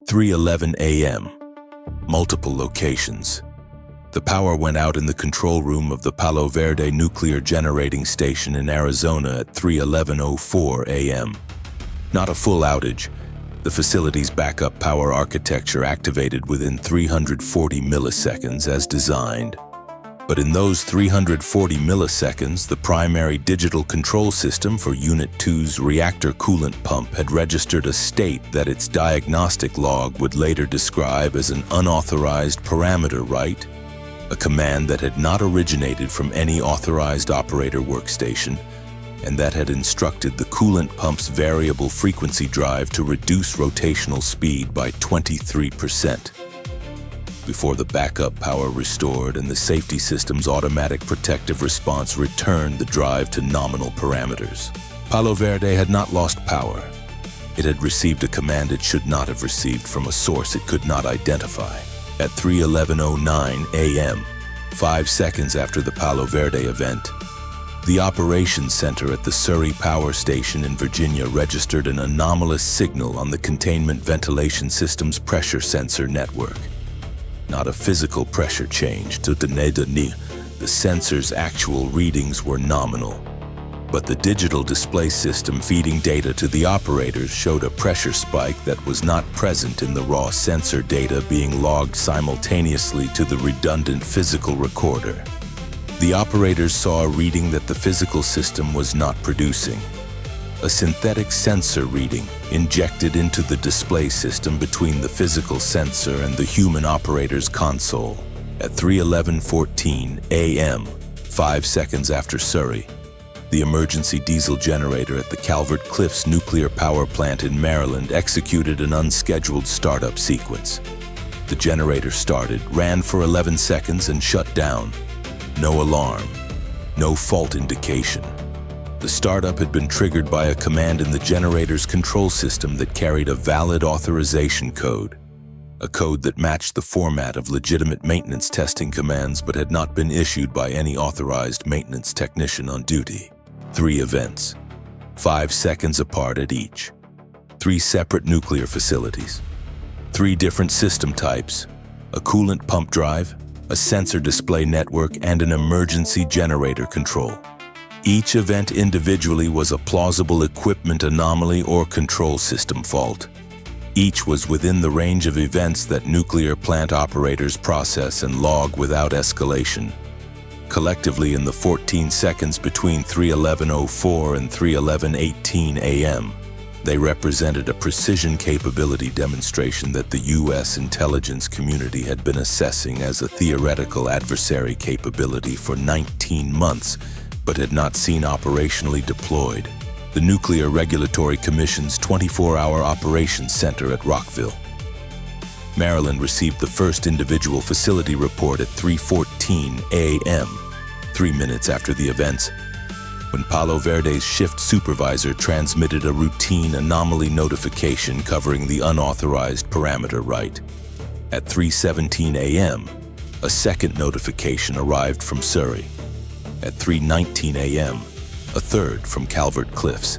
3:11 a.m. Multiple locations. The power went out in the control room of the Palo Verde nuclear generating station in Arizona at 3:11:04 a.m. Not a full outage. The facility's backup power architecture activated within 340 milliseconds as designed. But in those 340 milliseconds, the primary digital control system for Unit 2's reactor coolant pump had registered a state that its diagnostic log would later describe as an unauthorized parameter write, a command that had not originated from any authorized operator workstation, and that had instructed the coolant pump's variable frequency drive to reduce rotational speed by 23%. Before the backup power restored and the safety system's automatic protective response returned the drive to nominal parameters. Palo Verde had not lost power. It had received a command it should not have received from a source it could not identify. At 3:11:09 a.m., 5 seconds after the Palo Verde event, the operations center at the Surrey Power Station in Virginia registered an anomalous signal on the containment ventilation system's pressure sensor network. Not a physical pressure change to the sensor's actual readings were nominal, but the digital display system feeding data to the operators showed a pressure spike that was not present in the raw sensor data being logged simultaneously to the redundant physical recorder. The operators saw a reading that the physical system was not producing. A synthetic sensor reading injected into the display system between the physical sensor and the human operator's console. At 3:11:14 a.m., 5 seconds after Surrey, the emergency diesel generator at the Calvert Cliffs nuclear power plant in Maryland executed an unscheduled startup sequence. The generator started, ran for 11 seconds, and shut down. No alarm, no fault indication. The startup had been triggered by a command in the generator's control system that carried a valid authorization code, a code that matched the format of legitimate maintenance testing commands but had not been issued by any authorized maintenance technician on duty. 3 events, 5 seconds apart at each. 3 separate nuclear facilities. 3 different system types, a coolant pump drive, a sensor display network, and an emergency generator control. Each event individually was a plausible equipment anomaly or control system fault. Each was within the range of events that nuclear plant operators process and log without escalation. Collectively, in the 14 seconds between 3:11:04 and 3:11:18 a.m., they represented a precision capability demonstration that the U.S. intelligence community had been assessing as a theoretical adversary capability for 19 months, but had not seen operationally deployed. The Nuclear Regulatory Commission's 24-hour operations center at Rockville, Maryland received the first individual facility report at 3:14 a.m., 3 minutes after the events, when Palo Verde's shift supervisor transmitted a routine anomaly notification covering the unauthorized parameter write. At 3:17 a.m., a second notification arrived from Surrey. At 3:19 a.m., a third from Calvert Cliffs.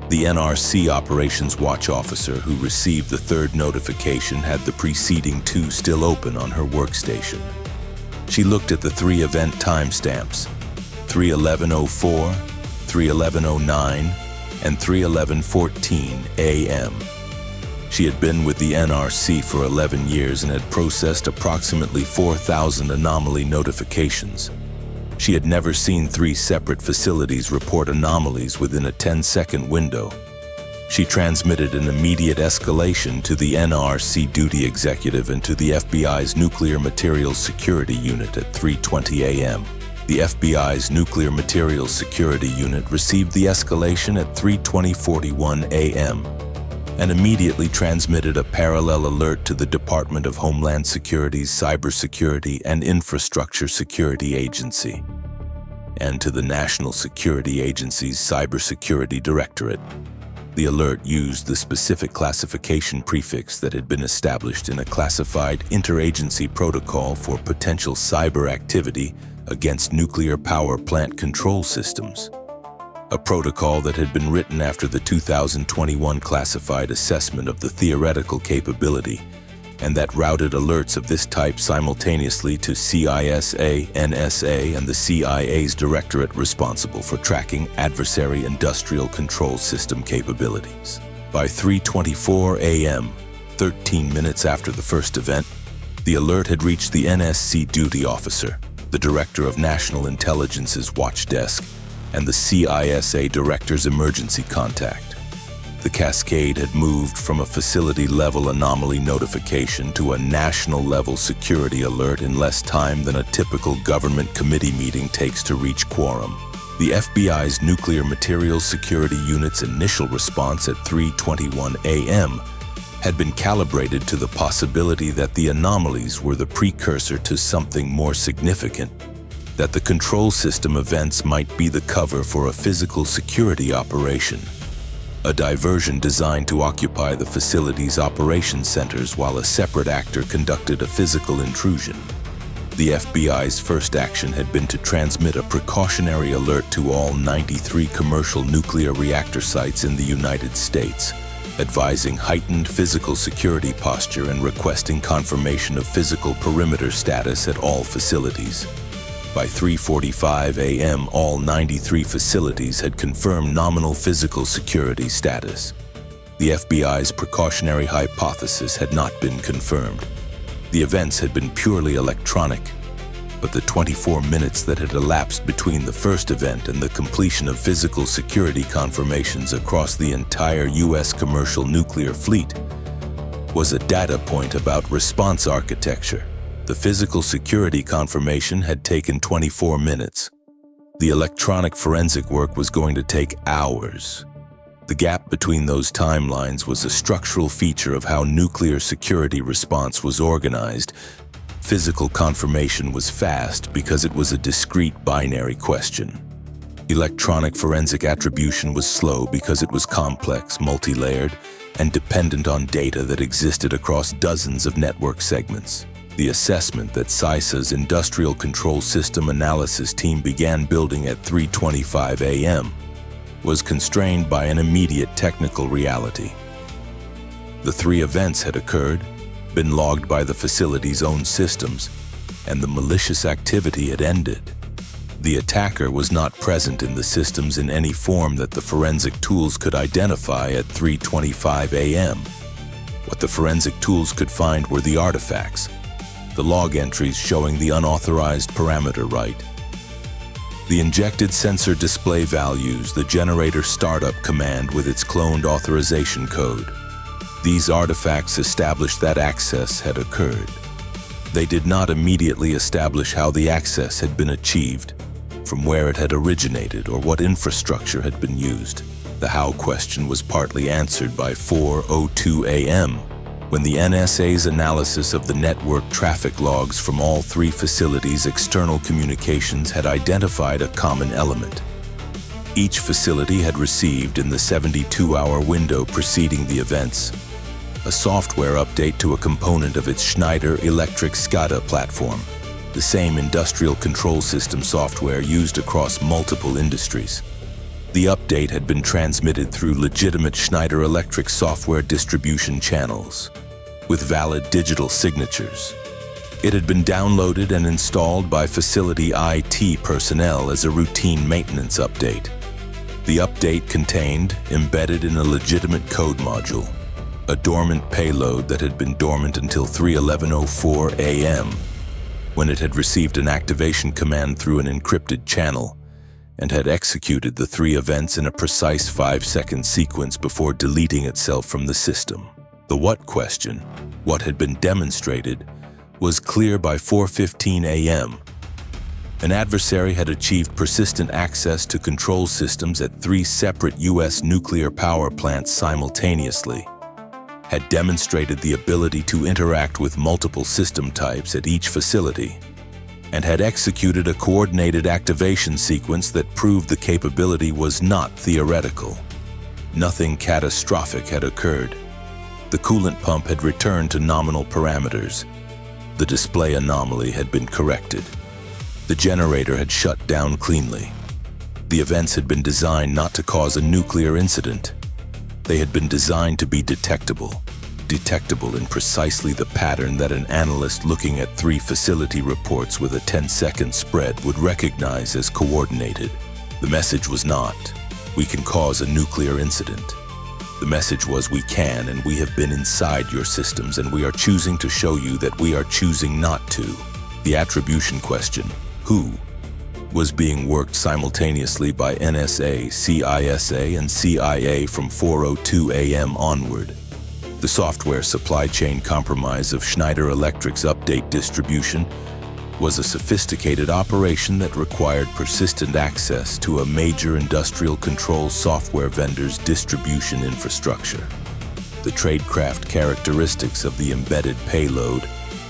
The NRC Operations Watch Officer who received the third notification had the preceding 2 still open on her workstation. She looked at the 3 event timestamps, 3:11:04, 3:11:09, and 3:11:14 a.m. She had been with the NRC for 11 years and had processed approximately 4,000 anomaly notifications. She had never seen 3 separate facilities report anomalies within a 10-second window. She transmitted an immediate escalation to the NRC duty executive and to the FBI's Nuclear Materials Security Unit at 3:20 a.m. The FBI's Nuclear Materials Security Unit received the escalation at 3:20:41 a.m. and immediately transmitted a parallel alert to the Department of Homeland Security's Cybersecurity and Infrastructure Security Agency and to the National Security Agency's Cybersecurity Directorate. The alert used the specific classification prefix that had been established in a classified interagency protocol for potential cyber activity against nuclear power plant control systems. a protocol that had been written after the 2021 classified assessment of the theoretical capability, and that routed alerts of this type simultaneously to CISA, NSA, and the CIA's directorate responsible for tracking adversary industrial control system capabilities. By 3:24 a.m., 13 minutes after the first event, the alert had reached the NSC duty officer, the Director of National Intelligence's watch desk, and the CISA Director's emergency contact. The cascade had moved from a facility-level anomaly notification to a national-level security alert in less time than a typical government committee meeting takes to reach quorum. The FBI's Nuclear Materials Security Unit's initial response at 3:21 a.m. had been calibrated to the possibility that the anomalies were the precursor to something more significant, that the control system events might be the cover for a physical security operation, a diversion designed to occupy the facility's operation centers while a separate actor conducted a physical intrusion. The FBI's first action had been to transmit a precautionary alert to all 93 commercial nuclear reactor sites in the United States, advising heightened physical security posture and requesting confirmation of physical perimeter status at all facilities. By 3:45 a.m., all 93 facilities had confirmed nominal physical security status. The FBI's precautionary hypothesis had not been confirmed. The events had been purely electronic, but the 24 minutes that had elapsed between the first event and the completion of physical security confirmations across the entire U.S. commercial nuclear fleet was a data point about response architecture. The physical security confirmation had taken 24 minutes. The electronic forensic work was going to take hours. The gap between those timelines was a structural feature of how nuclear security response was organized. Physical confirmation was fast because it was a discrete binary question. Electronic forensic attribution was slow because it was complex, multi-layered, and dependent on data that existed across dozens of network segments. The assessment that CISA's Industrial Control System Analysis team began building at 3:25 a.m. was constrained by an immediate technical reality. The three events had occurred, been logged by the facility's own systems, and the malicious activity had ended. The attacker was not present in the systems in any form that the forensic tools could identify at 3:25 a.m. What the forensic tools could find were the artifacts, the log entries showing the unauthorized parameter write, the injected sensor display values, the generator startup command with its cloned authorization code. These artifacts established that access had occurred. They did not immediately establish how the access had been achieved, from where it had originated, or what infrastructure had been used. The how question was partly answered by 4:02 a.m., when the NSA's analysis of the network traffic logs from all three facilities' external communications had identified a common element. Each facility had received, in the 72-hour window preceding the events, a software update to a component of its Schneider Electric SCADA platform, the same industrial control system software used across multiple industries. The update had been transmitted through legitimate Schneider Electric software distribution channels, with valid digital signatures. It had been downloaded and installed by facility IT personnel as a routine maintenance update. The update contained, embedded in a legitimate code module, a dormant payload that had been dormant until 3:11:04 a.m., when it had received an activation command through an encrypted channel and had executed the three events in a precise 5-second sequence before deleting itself from the system. The what question, what had been demonstrated, was clear by 4:15 a.m. An adversary had achieved persistent access to control systems at 3 separate U.S. nuclear power plants simultaneously, had demonstrated the ability to interact with multiple system types at each facility, and had executed a coordinated activation sequence that proved the capability was not theoretical. Nothing catastrophic had occurred. The coolant pump had returned to nominal parameters. The display anomaly had been corrected. The generator had shut down cleanly. The events had been designed not to cause a nuclear incident. They had been designed to be detectable in precisely the pattern that an analyst looking at 3 facility reports with a 10-second spread would recognize as coordinated. The message was not, "We can cause a nuclear incident." The message was, "We can, and we have been inside your systems, and we are choosing to show you that we are choosing not to." The attribution question, who, was being worked simultaneously by NSA, CISA, and CIA from 4:02 a.m. onward. The software supply chain compromise of Schneider Electric's update distribution was a sophisticated operation that required persistent access to a major industrial control software vendor's distribution infrastructure. The tradecraft characteristics of the embedded payload,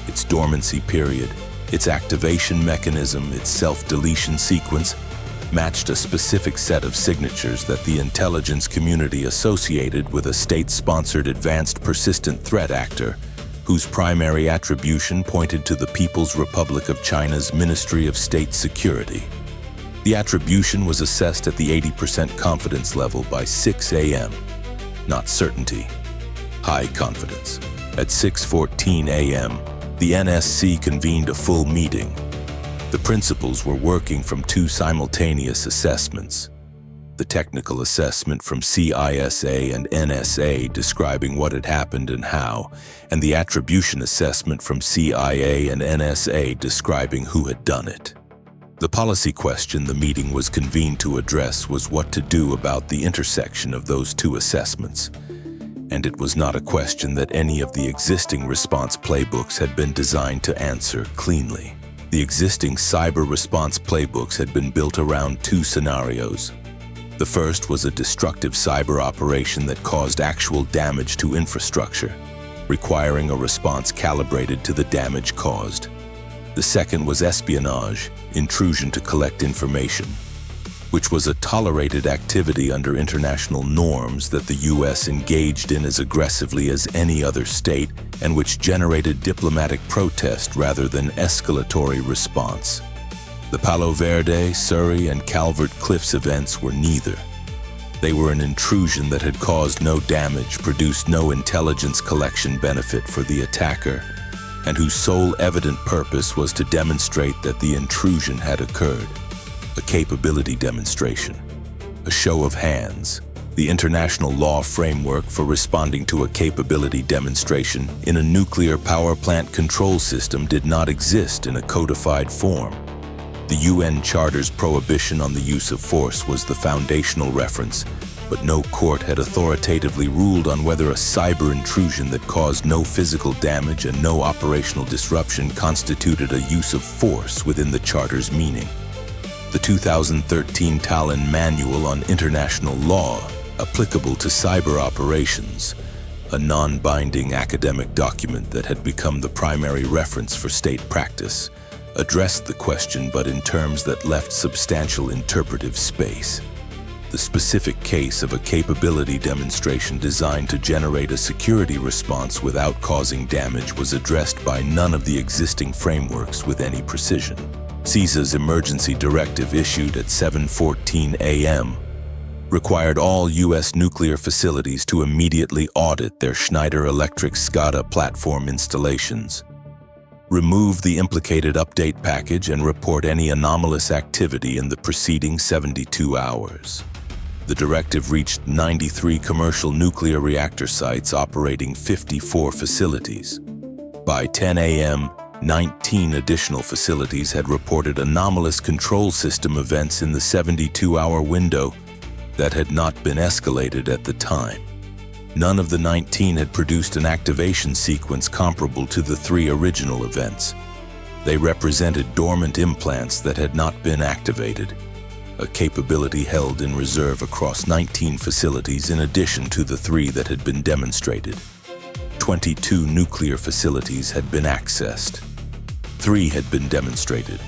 its dormancy period, its activation mechanism, its self-deletion sequence, matched a specific set of signatures that the intelligence community associated with a state-sponsored advanced persistent threat actor, whose primary attribution pointed to the People's Republic of China's Ministry of State Security. The attribution was assessed at the 80% confidence level by 6 a.m. Not certainty, high confidence. At 6:14 a.m., the NSC convened a full meeting. The principals were working from 2 simultaneous assessments. The technical assessment from CISA and NSA describing what had happened and how, and the attribution assessment from CIA and NSA describing who had done it. The policy question the meeting was convened to address was what to do about the intersection of those 2 assessments. And it was not a question that any of the existing response playbooks had been designed to answer cleanly. The existing cyber response playbooks had been built around 2 scenarios. The first was a destructive cyber operation that caused actual damage to infrastructure, requiring a response calibrated to the damage caused. The second was espionage, intrusion to collect information, which was a tolerated activity under international norms that the U.S. engaged in as aggressively as any other state and which generated diplomatic protest rather than escalatory response. The Palo Verde, Surrey, and Calvert Cliffs events were neither. They were an intrusion that had caused no damage, produced no intelligence collection benefit for the attacker, and whose sole evident purpose was to demonstrate that the intrusion had occurred. A capability demonstration, a show of hands. The international law framework for responding to a capability demonstration in a nuclear power plant control system did not exist in a codified form. The UN Charter's prohibition on the use of force was the foundational reference, but no court had authoritatively ruled on whether a cyber intrusion that caused no physical damage and no operational disruption constituted a use of force within the Charter's meaning. The 2013 Tallinn Manual on International Law, applicable to cyber operations, a non-binding academic document that had become the primary reference for state practice, addressed the question but in terms that left substantial interpretive space. The specific case of a capability demonstration designed to generate a security response without causing damage was addressed by none of the existing frameworks with any precision. CISA's emergency directive issued at 7:14 a.m. required all U.S. nuclear facilities to immediately audit their Schneider Electric SCADA platform installations, remove the implicated update package, and report any anomalous activity in the preceding 72 hours. The directive reached 93 commercial nuclear reactor sites operating 54 facilities. By 10 a.m., 19 additional facilities had reported anomalous control system events in the 72-hour window that had not been escalated at the time. None of the 19 had produced an activation sequence comparable to the 3 original events. They represented dormant implants that had not been activated, a capability held in reserve across 19 facilities in addition to the 3 that had been demonstrated. 22 nuclear facilities had been accessed. 3 had been demonstrated.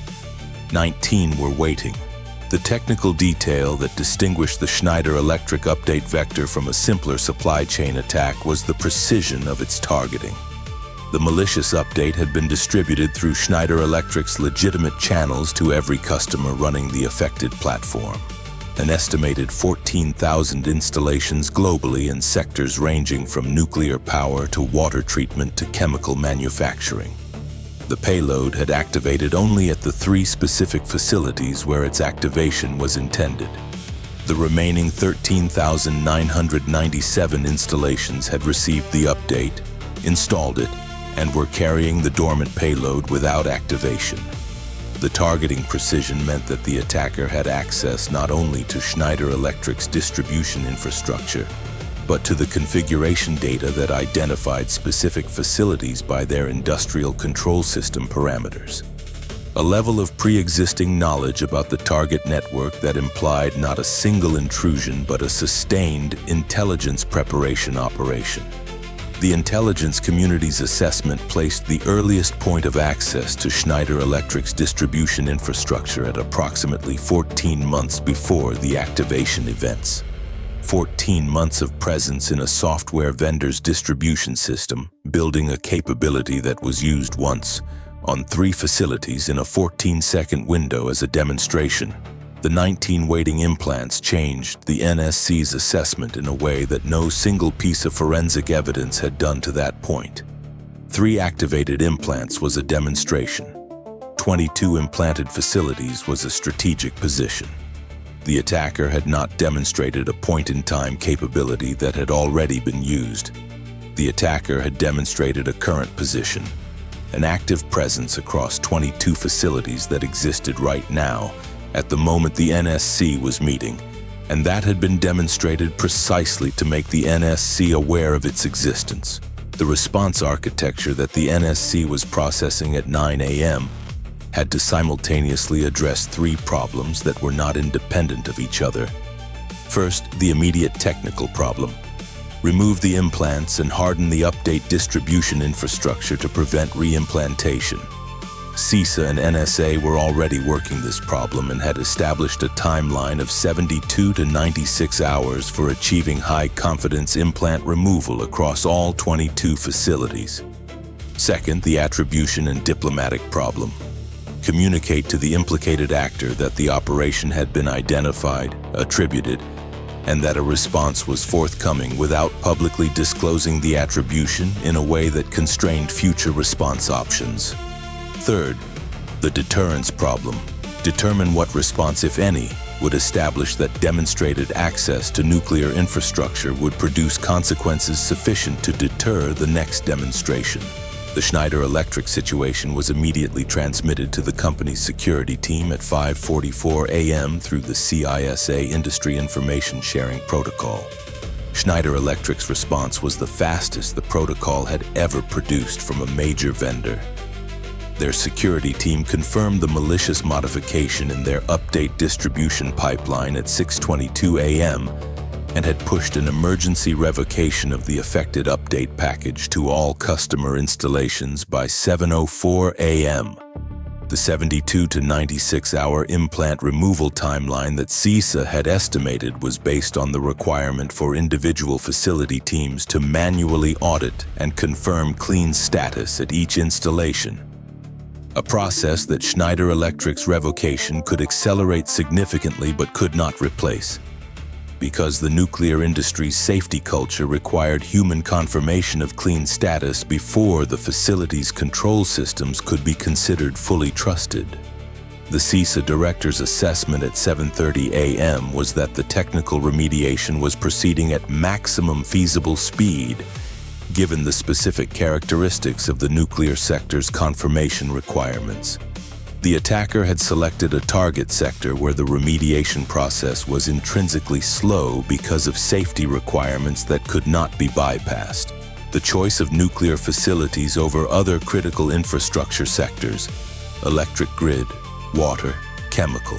19 were waiting. The technical detail that distinguished the Schneider Electric update vector from a simpler supply chain attack was the precision of its targeting. The malicious update had been distributed through Schneider Electric's legitimate channels to every customer running the affected platform. an estimated 14,000 installations globally in sectors ranging from nuclear power to water treatment to chemical manufacturing. The payload had activated only at the 3 specific facilities where its activation was intended. The remaining 13,997 installations had received the update, installed it, and were carrying the dormant payload without activation. The targeting precision meant that the attacker had access not only to Schneider Electric's distribution infrastructure, but to the configuration data that identified specific facilities by their industrial control system parameters. A level of pre-existing knowledge about the target network that implied not a single intrusion but a sustained intelligence preparation operation. The intelligence community's assessment placed the earliest point of access to Schneider Electric's distribution infrastructure at approximately 14 months before the activation events. 14 months of presence in a software vendor's distribution system, building a capability that was used once, on 3 facilities in a 14-second window as a demonstration. The 19 waiting implants changed the NSC's assessment in a way that no single piece of forensic evidence had done to that point. 3 activated implants was a demonstration. 22 implanted facilities was a strategic position. The attacker had not demonstrated a point-in-time capability that had already been used. The attacker had demonstrated a current position, an active presence across 22 facilities that existed right now, at the moment the NSC was meeting, and that had been demonstrated precisely to make the NSC aware of its existence. The response architecture that the NSC was processing at 9 a.m. had to simultaneously address 3 problems that were not independent of each other. First, the immediate technical problem. Remove the implants and harden the update distribution infrastructure to prevent reimplantation. CISA and NSA were already working this problem and had established a timeline of 72 to 96 hours for achieving high-confidence implant removal across all 22 facilities. Second, the attribution and diplomatic problem. Communicate to the implicated actor that the operation had been identified, attributed, and that a response was forthcoming without publicly disclosing the attribution in a way that constrained future response options. Third, the deterrence problem. Determine what response, if any, would establish that demonstrated access to nuclear infrastructure would produce consequences sufficient to deter the next demonstration. The Schneider Electric situation was immediately transmitted to the company's security team at 5:44 a.m. through the CISA Industry Information Sharing Protocol. Schneider Electric's response was the fastest the protocol had ever produced from a major vendor. Their security team confirmed the malicious modification in their update distribution pipeline at 6:22 a.m. and had pushed an emergency revocation of the affected update package to all customer installations by 7:04 a.m. The 72 to 96-hour implant removal timeline that CISA had estimated was based on the requirement for individual facility teams to manually audit and confirm clean status at each installation, a process that Schneider Electric's revocation could accelerate significantly but could not replace. Because the nuclear industry's safety culture required human confirmation of clean status before the facility's control systems could be considered fully trusted. The CISA director's assessment at 7:30 a.m. was that the technical remediation was proceeding at maximum feasible speed, given the specific characteristics of the nuclear sector's confirmation requirements. The attacker had selected a target sector where the remediation process was intrinsically slow because of safety requirements that could not be bypassed. The choice of nuclear facilities over other critical infrastructure sectors, electric grid, water, chemical,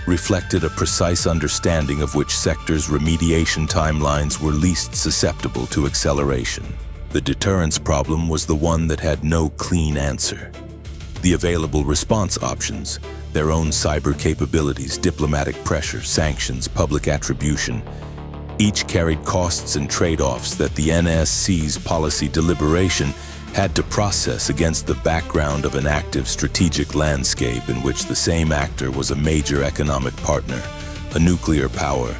reflected a precise understanding of which sectors' remediation timelines were least susceptible to acceleration. The deterrence problem was the one that had no clean answer. The available response options, their own cyber capabilities, diplomatic pressure, sanctions, public attribution, each carried costs and trade-offs that the NSC's policy deliberation had to process against the background of an active strategic landscape in which the same actor was a major economic partner, a nuclear power,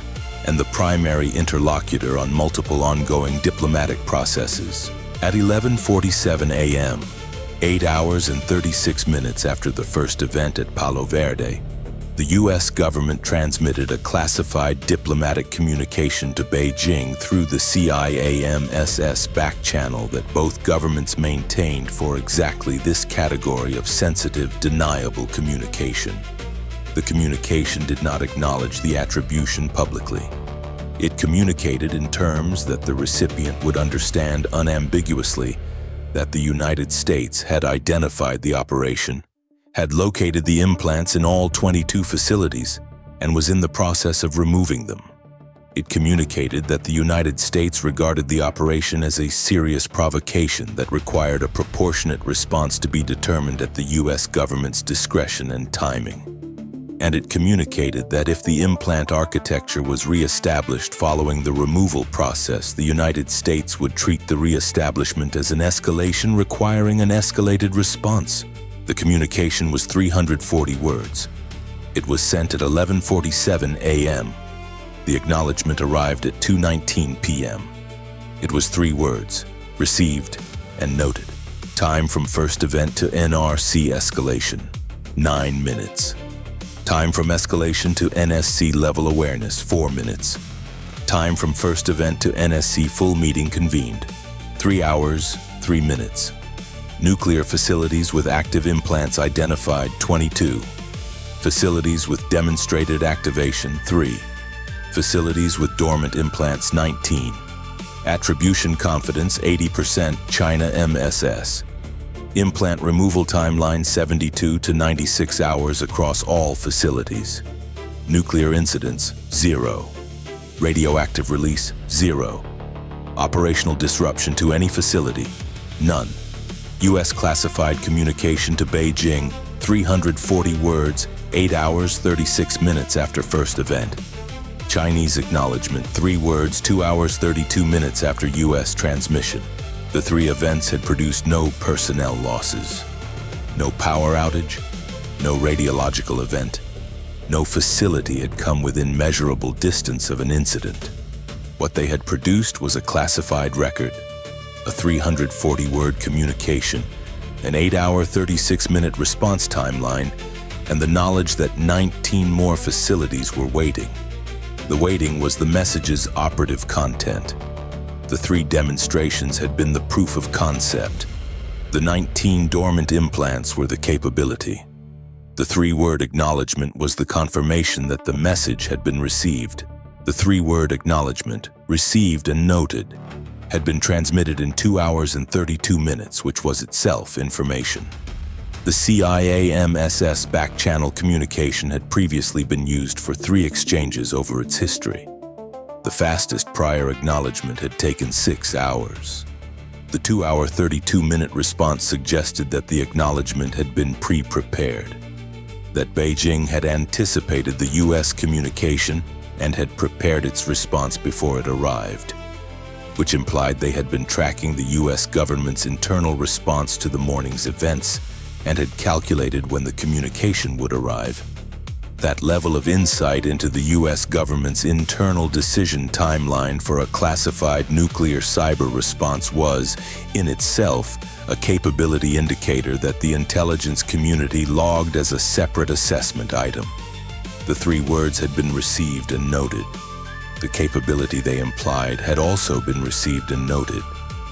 and the primary interlocutor on multiple ongoing diplomatic processes. At 11:47 a.m., 8 hours and 36 minutes after the first event at Palo Verde, the U.S. government transmitted a classified diplomatic communication to Beijing through the CIAMSS back channel that both governments maintained for exactly this category of sensitive, deniable communication. The communication did not acknowledge the attribution publicly. It communicated in terms that the recipient would understand unambiguously that the United States had identified the operation, had located the implants in all 22 facilities, and was in the process of removing them. It communicated that the United States regarded the operation as a serious provocation that required a proportionate response to be determined at the U.S. government's discretion and timing. And it communicated that if the implant architecture was re-established following the removal process, the United States would treat the re-establishment as an escalation requiring an escalated response. The communication was 340 words. It was sent at 11:47 a.m. The acknowledgement arrived at 2:19 p.m. It was 3 words: received and noted. Time from first event to NRC escalation, 9 minutes. Time from escalation to NSC-level awareness, 4 minutes. Time from first event to NSC full meeting convened, 3 hours, 3 minutes. Nuclear facilities with active implants identified, 22. Facilities with demonstrated activation, 3. Facilities with dormant implants, 19. Attribution confidence, 80%, China MSS. Implant removal timeline 72 to 96 hours across all facilities. Nuclear incidents, 0. Radioactive release, 0. Operational disruption to any facility, none. U.S. classified communication to Beijing, 340 words, 8 hours, 36 minutes after first event. Chinese acknowledgement, 3 words, 2 hours, 32 minutes after U.S. transmission. The 3 events had produced no personnel losses, no power outage, no radiological event, no facility had come within measurable distance of an incident. What they had produced was a classified record, a 340-word communication, an 8-hour, 36-minute response timeline, and the knowledge that 19 more facilities were waiting. The waiting was the message's operative content. The 3 demonstrations had been the proof of concept. The 19 dormant implants were the capability. The 3-word acknowledgement was the confirmation that the message had been received. The 3-word acknowledgement, received and noted, had been transmitted in 2 hours and 32 minutes, which was itself information. The CIAMSS back-channel communication had previously been used for 3 exchanges over its history. The fastest prior acknowledgement had taken 6 hours. The 2-hour, 32-minute response suggested that the acknowledgement had been pre-prepared, that Beijing had anticipated the U.S. communication and had prepared its response before it arrived, which implied they had been tracking the U.S. government's internal response to the morning's events and had calculated when the communication would arrive. That level of insight into the U.S. government's internal decision timeline for a classified nuclear cyber response was, in itself, a capability indicator that the intelligence community logged as a separate assessment item. The 3 words had been received and noted. The capability they implied had also been received and noted.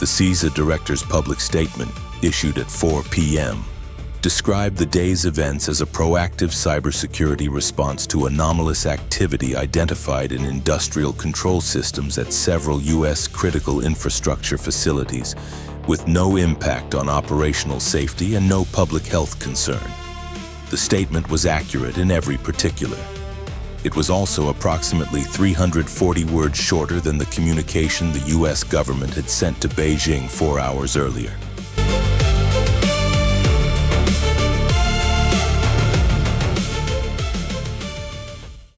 The CISA director's public statement, issued at 4 p.m., described the day's events as a proactive cybersecurity response to anomalous activity identified in industrial control systems at several U.S. critical infrastructure facilities, with no impact on operational safety and no public health concern. The statement was accurate in every particular. It was also approximately 340 words shorter than the communication the U.S. government had sent to Beijing 4 hours earlier.